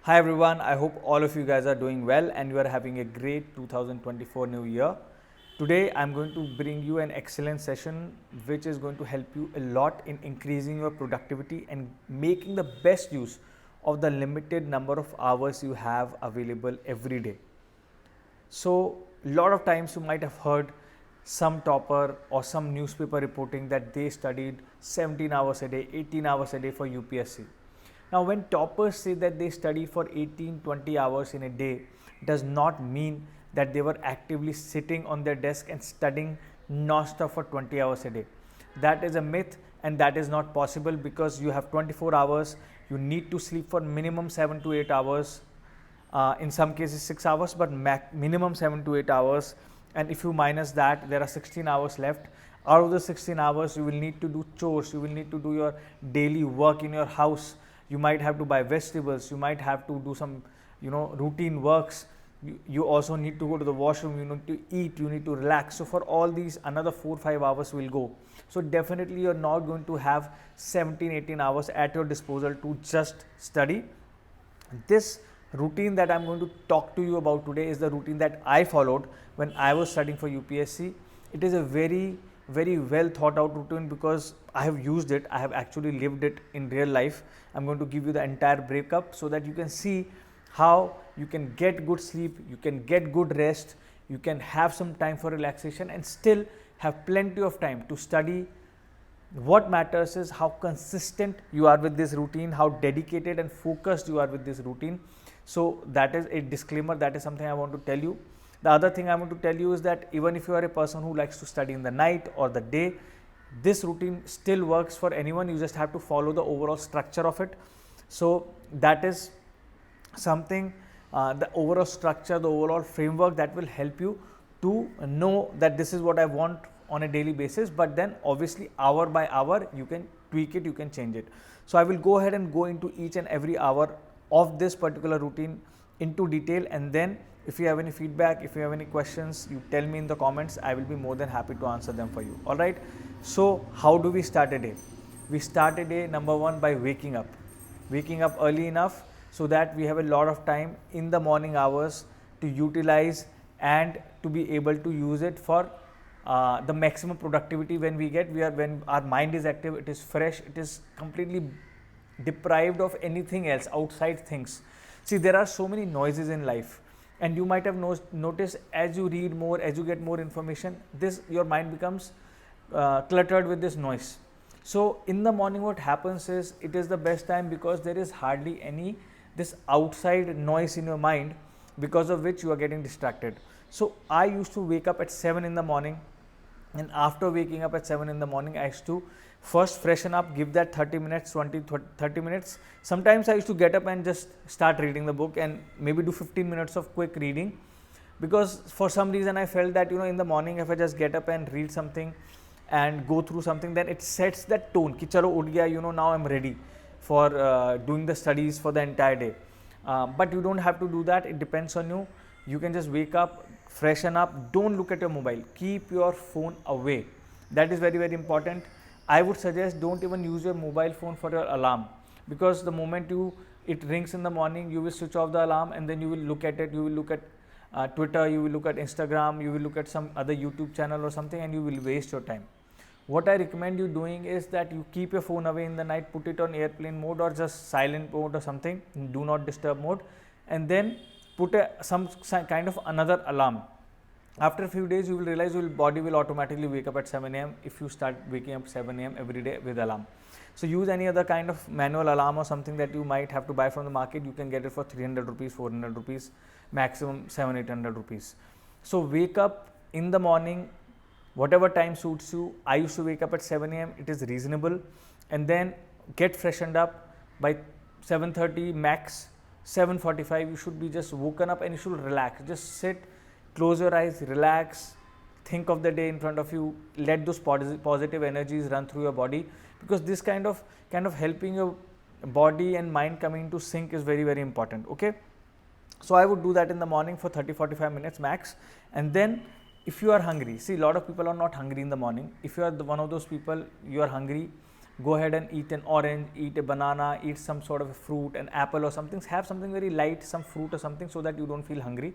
Hi everyone, I hope all of you guys are doing well and you are having a great 2024 new year. Today I'm going to bring you an excellent session which is going to help you a lot in increasing your productivity and making the best use of the limited number of hours you have available every day. So, a lot of times you might have heard some topper or some newspaper reporting that they studied 17 hours a day, 18 hours a day for UPSC. Now, when toppers say that they study for 18-20 hours in a day, does not mean that they were actively sitting on their desk and studying non-stop for 20 hours a day. That is a myth and that is not possible because you have 24 hours, you need to sleep for minimum 7 to 8 hours. In some cases 6 hours, but minimum 7 to 8 hours, and if you minus that, there are 16 hours left. Out of the 16 hours, you will need to do chores, you will need to do your daily work in your house, you might have to buy vegetables, you might have to do some routine works, you also need to go to the washroom, you need to eat, you need to relax. So for all these, another 4-5 hours will go. So definitely you're not going to have 17-18 hours at your disposal to just study. This routine that I'm going to talk to you about today is the routine that I followed when I was studying for UPSC. It is a very well thought out routine because I have used it, I have actually lived it in real life. I'm going to give you the entire breakup so that you can see how you can get good sleep, you can get good rest, you can have some time for relaxation and still have plenty of time to study. What matters is how consistent you are with this routine, how dedicated and focused you are with this routine. So that is a disclaimer, that is something I want to tell you. The other thing I want to tell you is that even if you are a person who likes to study in the night or the day, this routine still works for anyone. You just have to follow the overall structure of it. So that is something, the overall structure, the overall framework that will help you to know that this is what I want on a daily basis, but then obviously hour by hour you can tweak it, you can change it. So I will go ahead and go into each and every hour of this particular routine into detail, and then if you have any feedback, if you have any questions, you tell me in the comments. I will be more than happy to answer them for you. All right, so how do we start a day? We start a day, number one, by waking up early enough so that we have a lot of time in the morning hours to utilize and to be able to use it for the maximum productivity. When our mind is active, it is fresh, it is completely deprived of anything else, outside things. See, there are so many noises in life, and you might have noticed as you read more, as you get more information, your mind becomes cluttered with this noise. So in the morning what happens is, it is the best time because there is hardly any this outside noise in your mind, because of which you are getting distracted. So I used to wake up at 7 in the morning, and after waking up at 7 in the morning, I used to first freshen up, give that 30 minutes, 30 minutes. Sometimes I used to get up and just start reading the book and maybe do 15 minutes of quick reading, because for some reason I felt that in the morning, if I just get up and read something and go through something, then it sets that tone ki chalo ud gaya, now I'm ready for doing the studies for the entire day. But you don't have to do that, it depends on you. You can just wake up, freshen up, don't look at your mobile, keep your phone away. That is very important. I would suggest don't even use your mobile phone for your alarm, because the moment it rings in the morning, you will switch off the alarm and then you will look at it, you will look at Twitter, you will look at Instagram, you will look at some other YouTube channel or something, and you will waste your time. What I recommend you doing is that you keep your phone away in the night, put it on airplane mode or just silent mode or something, do not disturb mode, and then put some kind of another alarm. After a few days, you will realize your body will automatically wake up at 7 a.m. if you start waking up 7 a.m. every day with alarm. So use any other kind of manual alarm or something that you might have to buy from the market. You can get it for 300 rupees, 400 rupees, maximum 700-800 rupees. So wake up in the morning, whatever time suits you. I used to wake up at 7 a.m. It is reasonable, and then get freshened up by 7:30 max. 7:45 you should be just woken up and you should relax. Just sit, close your eyes, relax, think of the day in front of you, let those positive energies run through your body, because this kind of helping your body and mind coming into sync is very important. Okay, so I would do that in the morning for 30-45 minutes max. And then if you are hungry, see, a lot of people are not hungry in the morning. If you are one of those people, you are hungry go ahead and eat an orange, eat a banana, eat some sort of a fruit, an apple or something. Have something very light, some fruit or something, so that you don't feel hungry.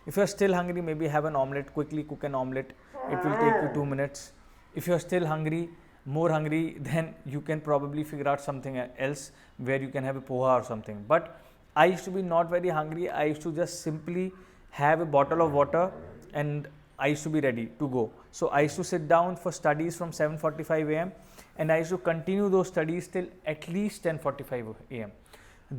If you're still hungry, maybe have an omelette, quickly cook an omelette. It will take you 2 minutes. If you're still hungry, more hungry, then you can probably figure out something else where you can have a poha or something. But I used to be not very hungry. I used to just simply have a bottle of water and I used to be ready to go. So I used to sit down for studies from 7:45 a.m. and I used to continue those studies till at least 10:45 a.m.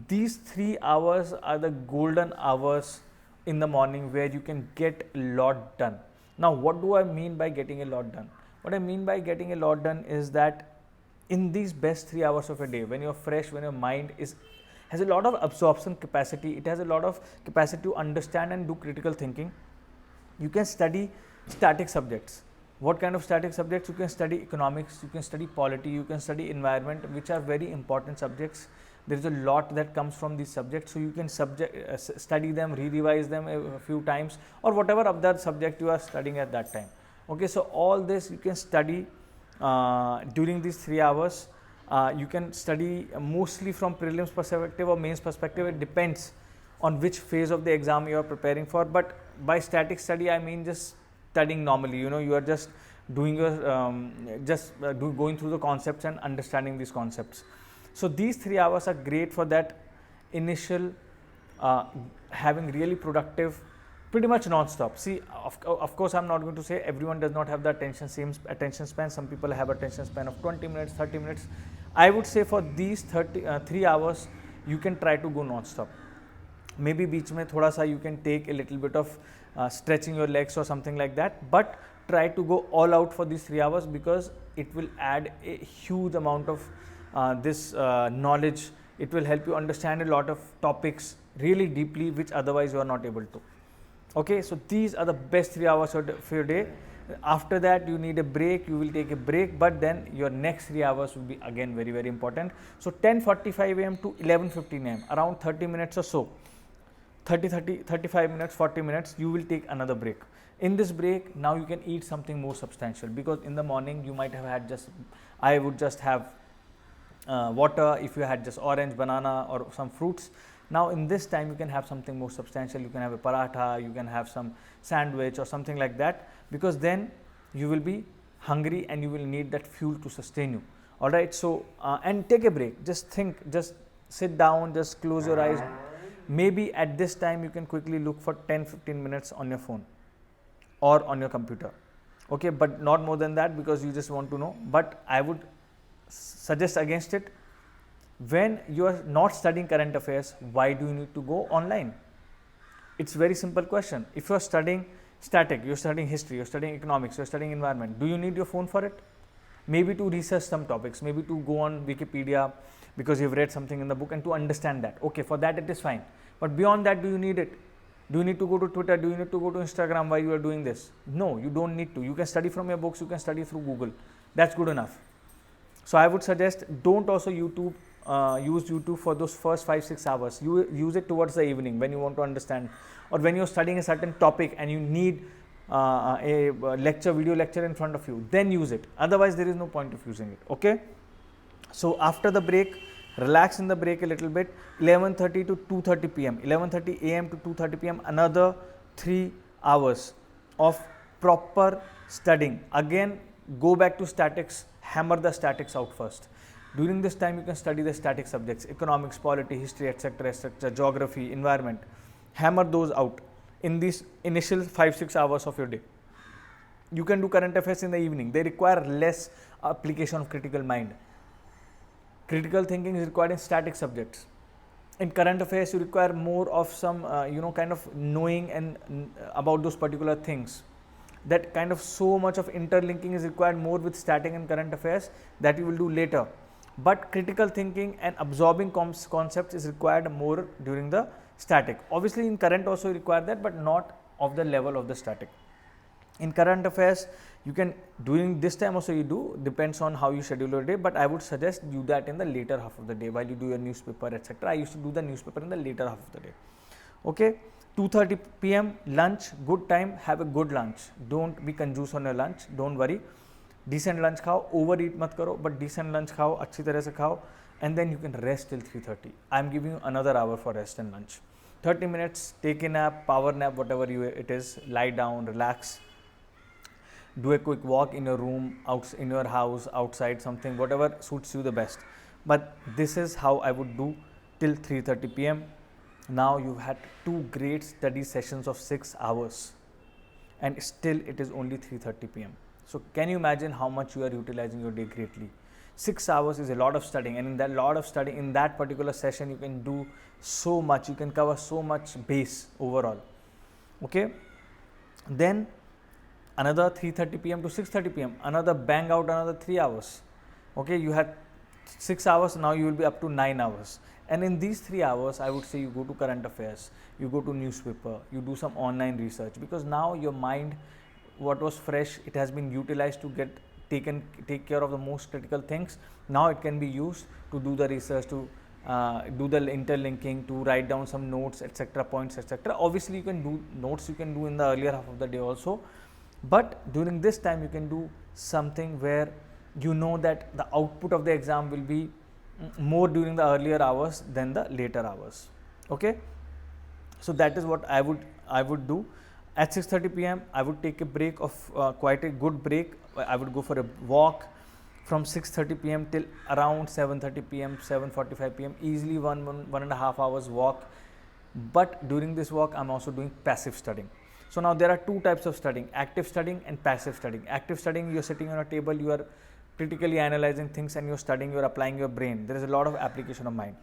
These 3 hours are the golden hours in the morning where you can get a lot done. Now, what do I mean by getting a lot done? What I mean by getting a lot done is that in these best 3 hours of a day, when you're fresh, when your mind has a lot of absorption capacity, it has a lot of capacity to understand and do critical thinking, you can study static subjects. What kind of static subjects? You can study economics, you can study polity, you can study environment, which are very important subjects. There is a lot that comes from these subjects, so you can study them, re-revise them a few times, or whatever other subject you are studying at that time. Okay, so all this you can study during these 3 hours. You can study mostly from prelims perspective or mains perspective. It depends on which phase of the exam you are preparing for. But by static study, I mean just studying normally. You are just doing your going through the concepts and understanding these concepts. So these 3 hours are great for that initial having really productive, pretty much non-stop. See, of course, I'm not going to say everyone does not have the same attention span. Some people have attention span of 20 minutes, 30 minutes. I would say for these 3 hours, you can try to go non-stop. Maybe beach mein thoda sa you can take a little bit of stretching your legs or something like that, but try to go all out for these 3 hours, because it will add a huge amount of this knowledge. It will help you understand a lot of topics really deeply, which otherwise you are not able to. Okay, so these are the best 3 hours of your day. After that, you need a break, you will take a break, but then your next 3 hours will be again very, very important. So 10:45 a.m. to 11:15 a.m., around 30 minutes or so, 35 minutes, 40 minutes, you will take another break. In this break, now you can eat something more substantial, because in the morning you might have had I would just have water, if you had just orange, banana or some fruits. Now in this time you can have something more substantial. You can have a paratha, you can have some sandwich or something like that, because then you will be hungry and you will need that fuel to sustain you. Alright, so and take a break, just think, just sit down, just close your eyes. Maybe at this time you can quickly look for 10-15 minutes on your phone or on your computer. Okay, but not more than that, because you just want to know. But I would suggest against it. When you are not studying current affairs, why do you need to go online? It's a very simple question. If you are studying static, you are studying history, you are studying economics, you are studying environment, do you need your phone for it? Maybe to research some topics, maybe to go on Wikipedia because you have read something in the book and to understand that. Okay, for that it is fine. But beyond that, do you need it? Do you need to go to Twitter? Do you need to go to Instagram while you are doing this? No, you don't need to. You can study from your books, you can study through Google. That's good enough. So I would suggest, don't also use YouTube for those first 5-6 hours. You use it towards the evening when you want to understand, or when you're studying a certain topic and you need a video lecture in front of you, then use it. Otherwise, there is no point of using it. Okay. So after the break, relax in the break a little bit. 11:30 to 2:30 p.m. 11:30 a.m. to 2:30 p.m. another 3 hours of proper studying. Again, go back to statics. Hammer the statics out first. During this time, you can study the static subjects, economics, polity, history, etc., etc., geography, environment. Hammer those out in these initial 5-6 hours of your day. You can do current affairs in the evening. They require less application of critical mind. Critical thinking is required in static subjects. In current affairs, you require more of some, kind of knowing and about those particular things. That kind of so much of interlinking is required more with static and current affairs, that you will do later. But critical thinking and absorbing concepts is required more during the static. Obviously, in current also you require that, but not of the level of the static. In current affairs, you can, during this time also you do, depends on how you schedule your day, but I would suggest do that in the later half of the day while you do your newspaper, etc. I used to do the newspaper in the later half of the day. Okay. 2:30 p.m. lunch, good time, have a good lunch. Don't be conjuice on your lunch, don't worry. decent lunch खाओ, overeat मत करो, but decent lunch खाओ, अच्छी तरह से खाओ, and then you can rest till 3:30. I'm giving you another hour for rest and lunch. 30 minutes, take a nap, power nap, whatever it is, lie down, relax, do a quick walk in your room, in your house, outside, something, whatever suits you the best. But this is how I would do till 3:30 p.m. Now you've had 2 great study sessions of 6 hours and still it is only 3:30 p.m. So can you imagine how much you are utilizing your day greatly? 6 hours is a lot of studying, and in that lot of studying, in that particular session, you can do so much, you can cover so much base overall. Okay, then another 3:30 p.m. to 6:30 p.m. another bang out another 3 hours. Okay, you had 6 hours, now you will be up to 9 hours. And in these 3 hours, I would say you go to current affairs, you go to newspaper, you do some online research, because now your mind, what was fresh, it has been utilized to take care of the most critical things. Now it can be used to do the research, to do the interlinking, to write down some notes, etc., points, etc. Obviously, you can do notes, you can do in the earlier half of the day also, but during this time you can do something where you know that the output of the exam will be more during the earlier hours than the later hours. Okay, so that is what I would do. At 6:30 p.m. I would take a break of quite a good break. I would go for a walk from 6:30 p.m. till around 7:30 p.m., 7:45 p.m. easily 1.5 hours walk. But during this walk, I'm also doing passive studying. So now there are 2 types of studying: active studying and passive studying. Active studying, you're sitting on a table, you are critically analyzing things and you're studying, you're applying your brain. There is a lot of application of mind.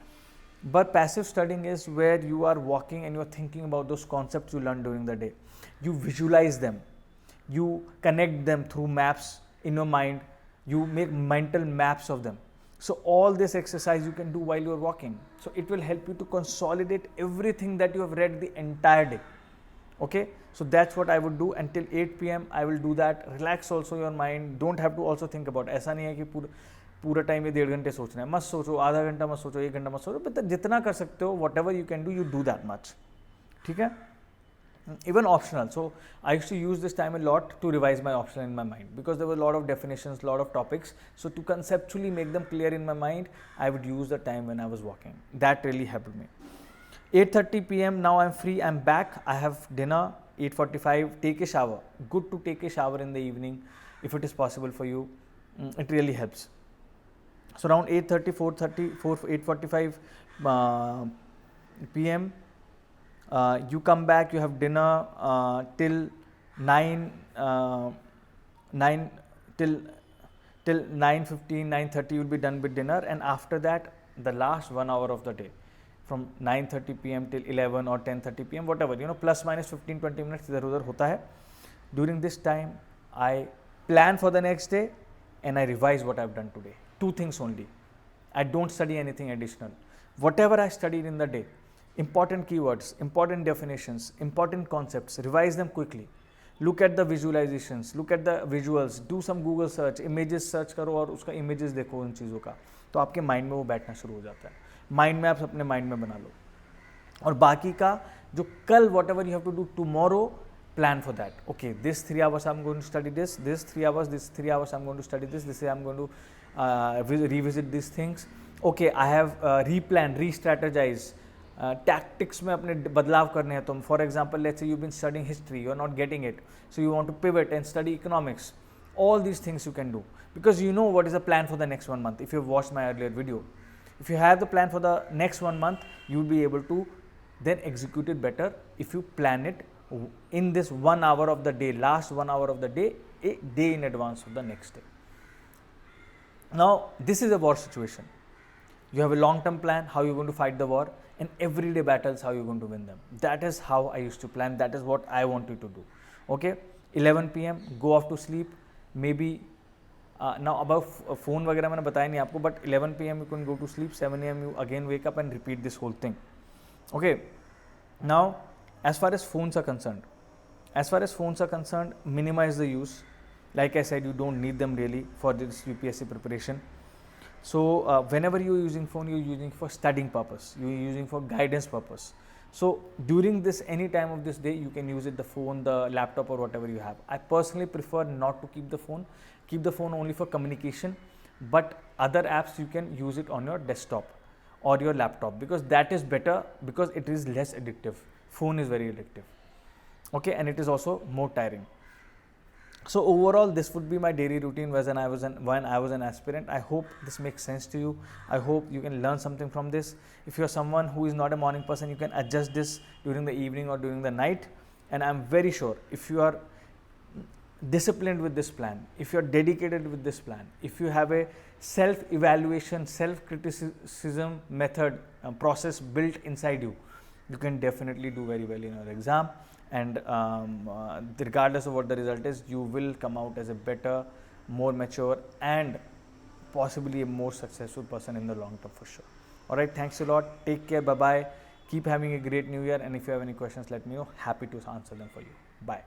But passive studying is where you are walking and you're thinking about those concepts you learned during the day. You visualize them, you connect them through maps in your mind, you make mental maps of them. So all this exercise you can do while you're walking. So it will help you to consolidate everything that you have read the entire day. Okay, so that's what I would do until 8 p.m. I will do that. Relax also your mind. Don't have to also think about. ऐसा नहीं है कि पूरा time ये 1.5 घंटे सोचना है. मत सोचो, आधा घंटा मत सोचो, 1 घंटा मत सोचो. but जितना कर सकते हो, whatever you can do, you do that much. ठीक है? Even optional. So I used to use this time a lot to revise my optional in my mind, because there were a lot of definitions, a lot of topics. So to conceptually make them clear in my mind, I would use the time when I was walking. That really helped me. 8:30 p.m. now I'm free, I'm back, I have dinner. 8:45, take a shower. Good to take a shower in the evening if it is possible for you. It really helps. So around 8:30, 8:45 p.m. You come back, you have dinner till 9 till 9:15, 9:30 you'll be done with dinner, and after that the last 1 hour of the day, from 9:30 p.m. till 11 or 10:30 p.m. whatever, plus minus 15-20 minutes इधर उधर होता है. During this time I plan for the next day and I revise what I've done today. 2 things only. I don't study anything additional. Whatever I studied in the day, important keywords, important definitions, important concepts, revise them quickly. Look at the visualizations, look at the visuals, do some Google search, images search करो और उसका images देखो उन चीज़ों का, तो आपके mind में वो बैठना शुरू हो जाता है. माइंड मैप्स अपने माइंड में बना लो, और बाकी का जो कल whatever you have to do tomorrow, plan for that. Okay, this 3 hours I'm going to study this 3 hours I'm going to study this I'm going to revisit these things. Okay, I have replanned, re-strategized. Tactics में अपने बदलाव करने हैं. तो for example, let's say you've been studying history, you're not getting it, so you want to pivot and study economics. All these things you can do, because you know what is the plan for the next 1 month. If you've watched my earlier video, if you have the plan for the next 1 month, you'll be able to then execute it better if you plan it in this 1 hour of the day, last 1 hour of the day, a day in advance of the next day. Now this is a war situation. You have a long-term plan, how you're going to fight the war, and everyday battles, how you're going to win them. That is how I used to plan. That is what I want you to do. Okay, 11 p.m. go off to sleep. Maybe now about phone वगैरह मैंने बताया नहीं आपको, but 11 p.m. you can go to sleep. 7 a.m. you again wake up and repeat this whole thing. Okay, now as far as phones are concerned, minimize the use. Like I said, you don't need them really for this UPSC preparation. So whenever you're using phone, you're using for studying purpose, you're using for guidance purpose. So during this, any time of this day, you can use it, the phone, the laptop, or whatever you have. I personally prefer not to keep the phone. Keep the phone only for communication, but other apps you can use it on your desktop or your laptop, because that is better, because it is less addictive. Phone is very addictive, okay, and it is also more tiring. So overall, this would be my daily routine when I was an aspirant. I hope this makes sense to you. I hope you can learn something from this. If you are someone who is not a morning person, you can adjust this during the evening or during the night, and I'm very sure if you are disciplined with this plan, if you are dedicated with this plan, if you have a self-evaluation, self-criticism method process built inside you, you can definitely do very well in your exam. And regardless of what the result is, you will come out as a better, more mature, and possibly a more successful person in the long term for sure. All right, thanks a lot. Take care. Bye bye. Keep having a great new year. And if you have any questions, let me know. Happy to answer them for you. Bye.